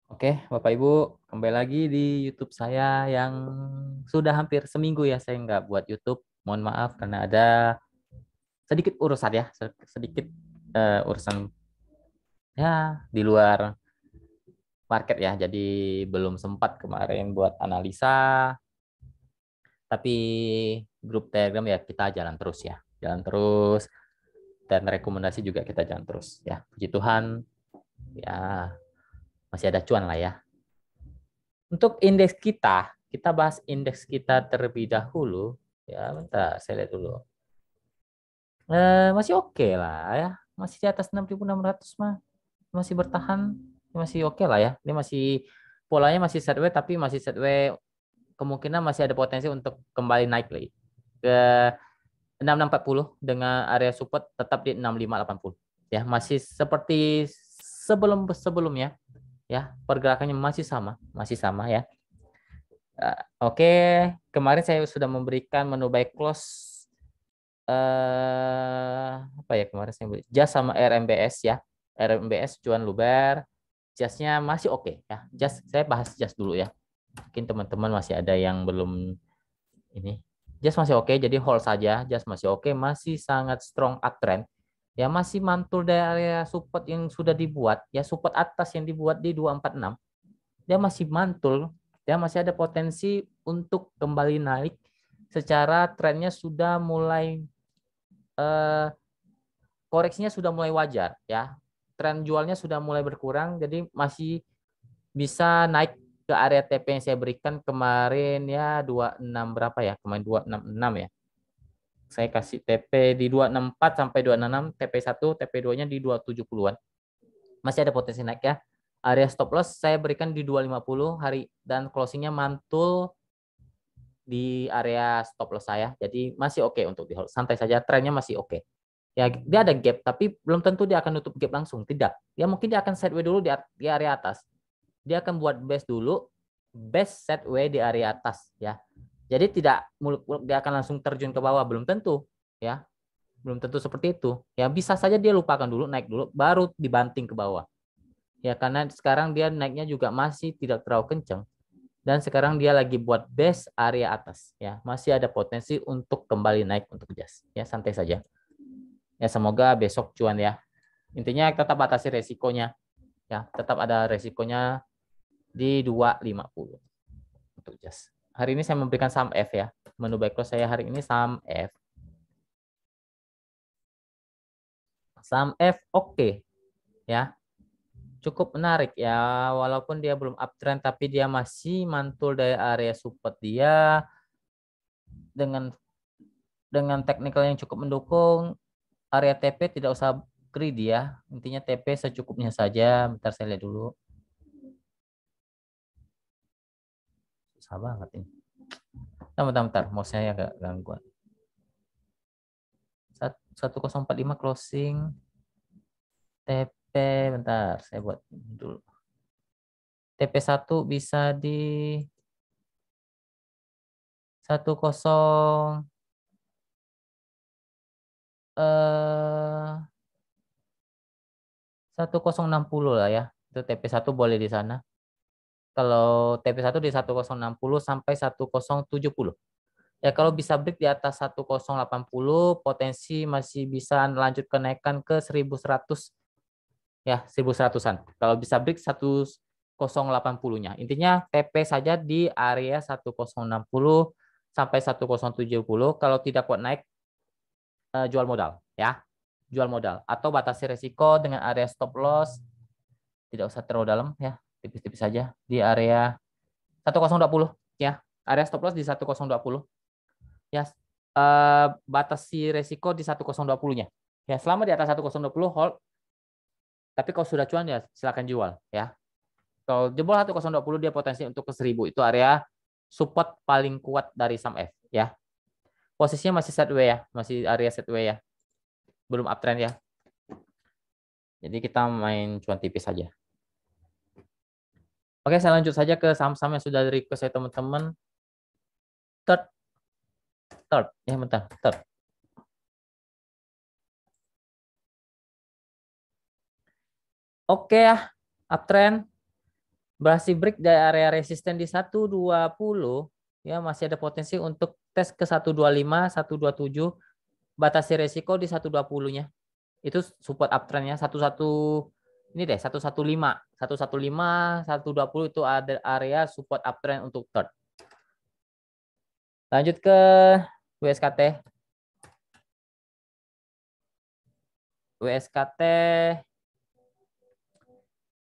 Oke, Bapak Ibu, kembali lagi di YouTube saya yang sudah hampir seminggu ya saya nggak buat YouTube. Mohon maaf karena ada sedikit urusan ya, sedikit urusan ya di luar market ya. Jadi belum sempat kemarin buat analisa, tapi grup Telegram ya kita jalan terus ya, jalan terus dan rekomendasi juga kita jalan terus ya. Puji Tuhan ya masih ada cuan lah ya. Untuk indeks kita bahas indeks kita terlebih dahulu. Ya, bentar, saya lihat dulu. Masih oke lah ya. Masih di atas 6.600 mah. Masih bertahan. Masih oke lah ya. Ini masih polanya masih sideways tapi masih sideways, kemungkinan masih ada potensi untuk kembali naik lagi ke 6640 dengan area support tetap di 6580. Ya, masih seperti sebelumnya ya. Pergerakannya masih sama ya. Oke, kemarin saya sudah memberikan menu buy close apa ya kemarin saya beli JAS sama RMBS ya. RMBS cuan luber, JAS-nya masih oke ya. JAS saya bahas JAS dulu ya. Mungkin teman-teman masih ada yang belum ini. JAS masih oke, jadi hold saja. JAS masih oke, masih sangat strong uptrend. Ya masih mantul dari area support yang sudah dibuat, ya support atas yang dibuat di 246. Dia masih mantul, dia masih ada potensi untuk kembali naik secara trennya sudah mulai eh, koreksinya sudah mulai wajar ya. Tren jualnya sudah mulai berkurang, jadi masih bisa naik ke area TP yang saya berikan kemarin ya 26 berapa ya? Kemarin 266 ya. Saya kasih TP di 264 sampai 266, TP1, TP2-nya di 270-an. Masih ada potensi naik ya. Area stop loss saya berikan di 250 hari dan closingnya mantul di area stop loss saya. Jadi masih oke untuk di hold. Santai saja, trennya masih oke. Ya, dia ada gap, tapi belum tentu dia akan nutup gap langsung. Tidak. Ya mungkin dia akan sideways dulu di area atas. Dia akan buat base dulu, base sideways di area atas ya. Jadi tidak muluk-muluk dia akan langsung terjun ke bawah, belum tentu ya. Belum tentu seperti itu. Ya bisa saja dia lupakan dulu, naik dulu, baru dibanting ke bawah. Ya karena sekarang dia naiknya juga masih tidak terlalu kencang dan sekarang dia lagi buat base area atas ya, masih ada potensi untuk kembali naik untuk jas ya, santai saja ya, semoga besok cuan ya. Intinya tetap batasi resikonya ya, tetap ada resikonya di 250 untuk jas. Hari ini saya memberikan saham F ya, menu baik close saya hari ini saham F. Saham F oke ya, cukup menarik ya, walaupun dia belum uptrend tapi dia masih mantul dari area support dia dengan teknikal yang cukup mendukung. Area TP tidak usah greedy ya, intinya TP secukupnya saja. Bentar saya lihat dulu, susah banget ini. Bentar, mau saya agak gangguan. 1045 closing TP, bentar saya buat dulu. TP1 bisa di 10 eh 1060 lah ya. Itu TP1 boleh di sana. Kalau TP1 di 1060 sampai 1070. Ya kalau bisa break di atas 1080, potensi masih bisa lanjut kenaikan ke 1100 ya, 1100-an. Kalau bisa break 1080-nya. Intinya TP saja di area 1060 sampai 1070. Kalau tidak kuat naik, jual modal ya. Jual modal atau batasi resiko dengan area stop loss, tidak usah terlalu dalam ya, tipis-tipis saja di area 1020 ya. Area stop loss di 1020 ya, batasi resiko di 1020-nya. Ya, selama di atas 1020 hold, tapi kalau sudah cuan ya silakan jual ya. Kalau jebol 1020 dia potensi untuk ke 1000, itu area support paling kuat dari saham F ya. Posisinya masih sideways ya, masih area sideways ya. Belum uptrend ya. Jadi kita main cuan tipis saja. Oke, saya lanjut saja ke saham-saham yang sudah di request saya teman-teman. Third, third, ya bentar, third. Oke ya, uptrend. Berhasil break dari area resisten di 120 ya, masih ada potensi untuk tes ke 125, 127, batasi resiko di 120-nya. Itu support uptrendnya 11 ini deh 115, 115, 120 itu ada area support uptrend untuk third. Lanjut ke WSKT. WSKT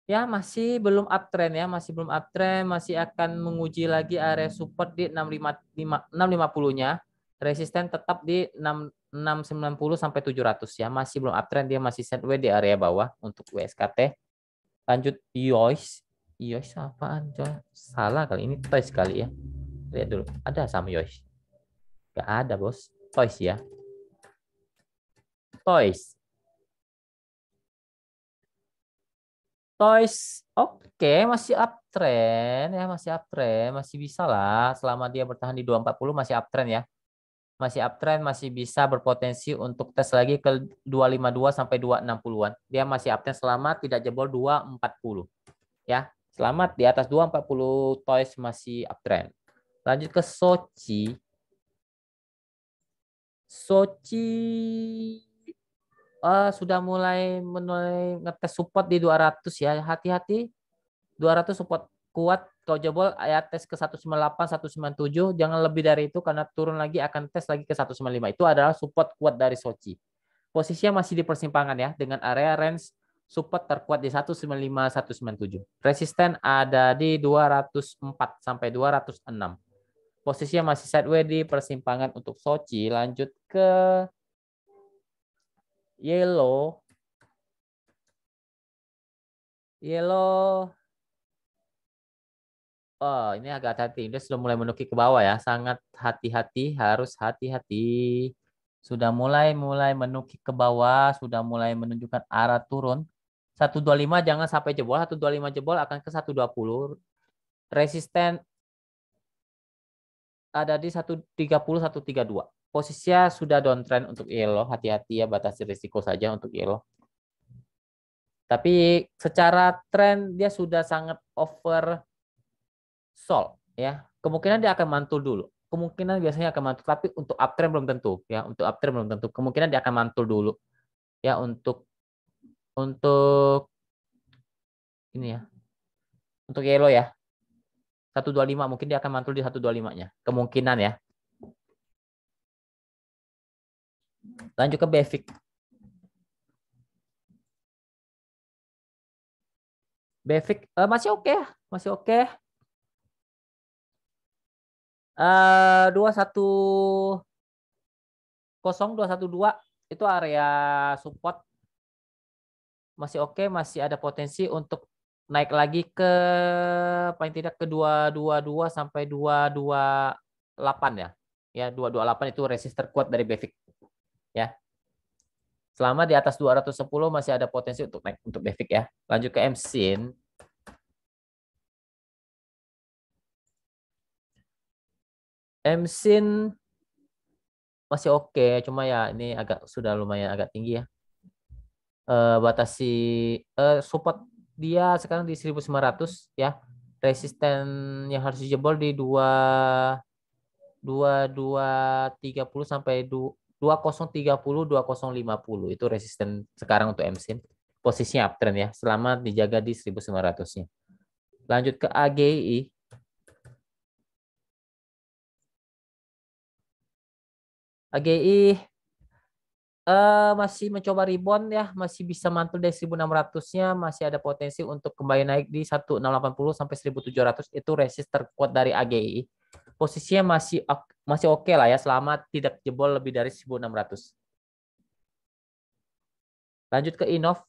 ya masih belum uptrend ya, masih belum uptrend, masih akan menguji lagi area support di 650-nya. Resisten tetap di 690 sampai 700 ya, masih belum uptrend, dia masih sideways di area bawah untuk WSKT. Lanjut YOIS. YOIS apaan? Salah kali ini, Toys kali ya. Lihat dulu, ada sama YOIS? Gak ada, Bos. Toys ya. Toys. Toys, oke, masih uptrend ya, masih uptrend, masih bisa lah selama dia bertahan di 240 masih uptrend ya. Masih uptrend, masih bisa berpotensi untuk tes lagi ke 252 sampai 260-an. Dia masih uptrend selama tidak jebol 240 ya. Selamat di atas 240 Toys masih uptrend. Lanjut ke Sochi. Sochi sudah mulai ngetes support di 200 ya. Hati-hati 200 support kuat, kalau jebol ayat tes ke 198, 197, jangan lebih dari itu karena turun lagi akan tes lagi ke 195. Itu adalah support kuat dari Sochi. Posisinya masih di persimpangan ya dengan area range support terkuat di 195, 197. Resisten ada di 204 sampai 206. Posisinya masih sideways di persimpangan untuk Sochi. Lanjut ke Yellow. Yellow Oh, ini agak hati-hati. Dia sudah mulai menukik ke bawah ya. Sangat hati-hati, harus hati-hati. Sudah mulai menukik ke bawah, sudah mulai menunjukkan arah turun. 125 jangan sampai jebol, 125 jebol akan ke 120. Resisten ada di 130, 132. Posisinya sudah downtrend untuk yellow, hati-hati ya, batasi risiko saja untuk yellow. Tapi secara tren dia sudah sangat over sold ya. Kemungkinan dia akan mantul dulu. Kemungkinan biasanya akan mantul, tapi untuk uptrend belum tentu ya. Untuk uptrend belum tentu. Kemungkinan dia akan mantul dulu ya untuk ini ya. Untuk yellow ya. 125 mungkin dia akan mantul di 125-nya. Kemungkinan ya. Lanjut ke Befik. Befik masih oke, masih oke. 210 212 itu area support masih oke, masih ada potensi untuk naik lagi ke paling tidak ke 222 sampai 228 ya. Ya, 228 itu resist terkuat dari Befik ya. Selama di atas 210 masih ada potensi untuk naik untuk Befik ya. Lanjut ke MSIN. MSIN masih oke, cuma ya ini agak sudah lumayan agak tinggi ya. Batasi support dia sekarang di 1900 ya. Resisten yang harus dijebol di 2030 sampai 2030 2050 itu resisten sekarang untuk MSIN. Posisinya uptrend ya, selama dijaga di 1900-nya. Lanjut ke AGI. AGI masih mencoba rebound ya, masih bisa mantul dari 1600-nya, masih ada potensi untuk kembali naik di 1680 sampai 1700 itu resist terkuat dari AGI. Posisinya masih oke lah ya selama tidak jebol lebih dari 1600. Lanjut ke Innov.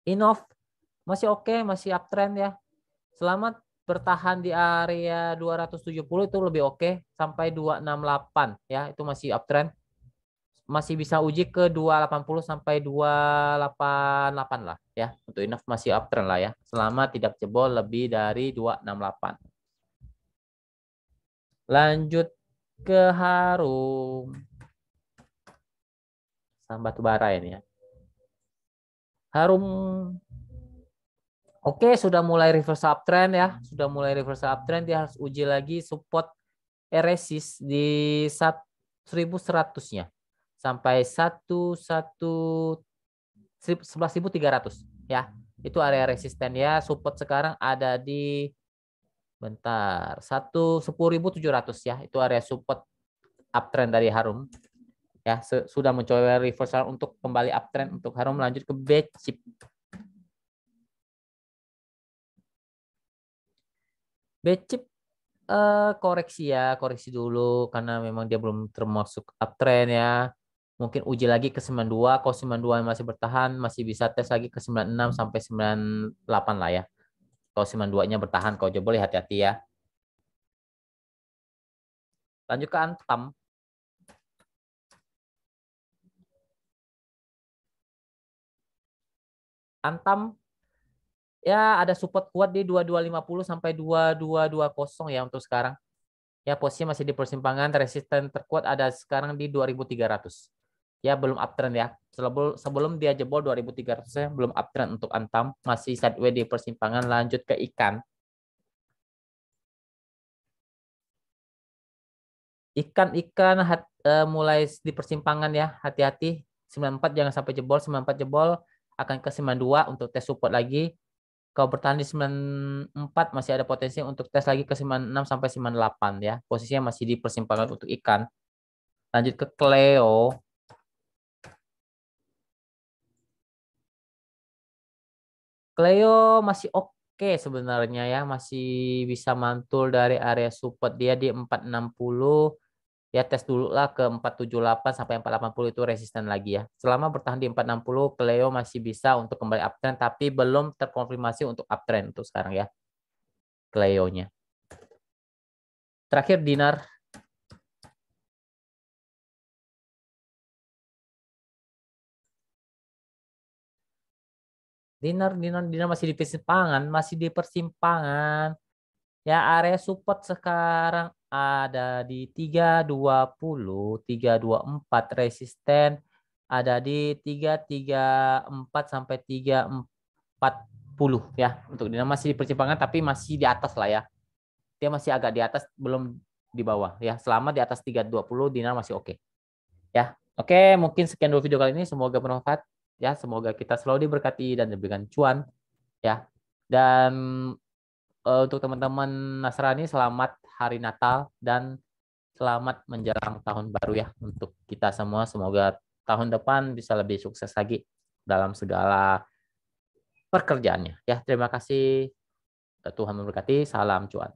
Innov masih oke, masih uptrend ya. Selamat bertahan di area 270 itu lebih oke sampai 268 ya, itu masih uptrend. Masih bisa uji ke 280 sampai 288 lah ya. Untuk Innov masih uptrend lah ya. Selama tidak jebol lebih dari 268. Lanjut ke Harum. Sama batu bara ini ya. Harum oke, sudah mulai reversal uptrend ya. Sudah mulai reversal uptrend, dia harus uji lagi support resist di 1100-nya sampai 11.300 ya. Itu area resisten ya. Support sekarang ada di bentar 10.700 ya. Itu area support uptrend dari Harum. Ya, sudah mencoba reversal untuk kembali uptrend untuk Harum. Lanjut ke BCIP. BCIP koreksi ya, koreksi dulu karena memang dia belum termasuk uptrend ya. Mungkin uji lagi ke 92, kalau 92 masih bertahan, masih bisa tes lagi ke 96 sampai 98 lah ya. Kalau 92-nya bertahan, kalau jebol hati-hati ya. Lanjut ke Antam. Antam ya ada support kuat di 2250 sampai 2220 ya untuk sekarang. Ya posisinya masih di persimpangan, resisten terkuat ada sekarang di 2300. Ya belum uptrend ya. Sebelum dia jebol 2300 ya belum uptrend untuk Antam, masih sideways di persimpangan. Lanjut ke ikan. Ikan mulai di persimpangan ya, hati-hati. 94 jangan sampai jebol, 94 jebol akan ke 92 untuk tes support lagi. Kalau bertahan di 94 masih ada potensi untuk tes lagi ke 96 sampai 98 ya. Posisinya masih di persimpangan untuk ikan. Lanjut ke Cleo. Cleo masih oke sebenarnya ya, masih bisa mantul dari area support dia di 460. Ya tes dulu lah ke 478 sampai 480 itu resisten lagi ya. Selama bertahan di 460, Cleo masih bisa untuk kembali uptrend tapi belum terkonfirmasi untuk uptrend untuk sekarang ya. Cleo-nya. Terakhir Dinar. Dinar masih di persimpangan, masih di persimpangan. Ya area support sekarang ada di 320, 324 resisten ada di 334 sampai 340 ya. Untuk Dinar masih di persimpangan tapi masih di atas lah ya. Dia masih agak di atas, belum di bawah ya. Selama di atas 320 Dinar masih oke. Ya. Oke, mungkin sekian dulu video kali ini, semoga bermanfaat ya. Semoga kita selalu diberkati dan diberikan cuan ya. Dan untuk teman-teman Nasrani, selamat Hari Natal dan selamat menjelang tahun baru ya untuk kita semua. Semoga tahun depan bisa lebih sukses lagi dalam segala pekerjaannya. Ya, terima kasih. Tuhan memberkati. Salam cuan.